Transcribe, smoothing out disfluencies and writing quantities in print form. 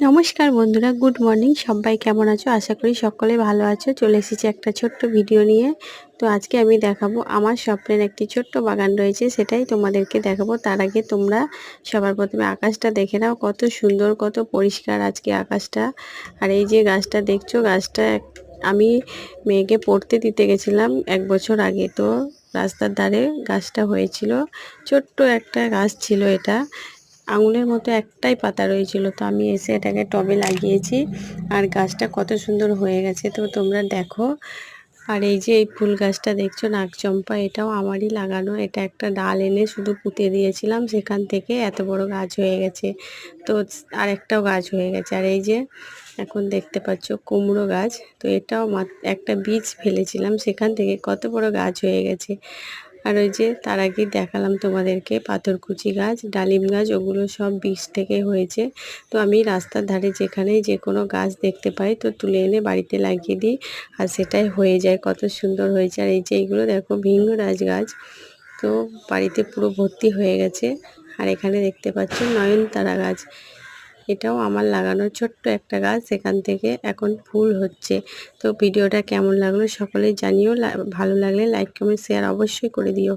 নমস্কার বন্ধুরা, good morning. সবাই কেমন আছো? আশা করি সকলে ভালো আছো। চলে এসেছি একটা ছোট্ট ভিডিও নিয়ে। তো আজকে আমি দেখাবো আমার স্বপ্নের একটি ছোট্ট বাগান রয়েছে, সেটাই তোমাদেরকে দেখাবো। তার আগে তোমরা সবার প্রথমে আকাশটা দেখে নাও, কত সুন্দর, কত পরিষ্কার আজকে আকাশটা। আর এই যে গাছটা দেখছো, গাছটা আমি মেয়েকে পড়তে দিতে গেছিলাম 1 বছর আগে। তো রাস্তার ধারে গাছটা হয়েছিল, ছোট্ট একটা গাছ ছিল এটা, আঙুলের মতো একটাই পাতা রয়েছিল। তো আমি এসে এটাকে টবে লাগিয়েছি, আর গাছটা কত সুন্দর হয়ে গেছে তো তোমরা দেখো। আর এই যে এই ফুল গাছটা দেখছো, নাগচম্পা, এটাও আমারই লাগানো। এটা একটা ডাল এনে শুধু পুঁতে দিয়েছিলাম, সেখান থেকে এত বড় গাছ হয়ে গেছে। তো আর একটাও গাছ হয়ে গেছে। আর এই যে এখন দেখতে পাচ্ছ কুমড়ো গাছ, তো এটাও একটা বীজ ফেলেছিলাম, সেখান থেকে কত বড় গাছ হয়ে গেছে। আর ওই যে তার আগে দেখালাম তোমাদেরকে পাথরকুচি গাছ, ডালিম গাছ, ওগুলো সব বীজ থেকে হয়েছে। তো আমি রাস্তার ধারে যেখানেই যে কোনো গাছ দেখতে পাই তো তুলে এনে বাড়িতে লাগিয়ে দিই, আর সেটাই হয়ে যায়। কত সুন্দর হয়েছে। আর এই যে এইগুলো দেখো ভিঙ্গরাজ গাছ, তো বাড়িতে পুরো ভর্তি হয়ে গেছে। আর এখানে দেখতে পাচ্ছ নয়নতারা গাছ, এটাও আমার লাগানো ছোট্ট একটা গাছ, সেখান থেকে এখন ফুল হচ্ছে। তো ভিডিওটা কেমন লাগলো সকলেই জানিও। ভালো লাগলে লাইক কমেন্ট শেয়ার অবশ্যই করে দিও।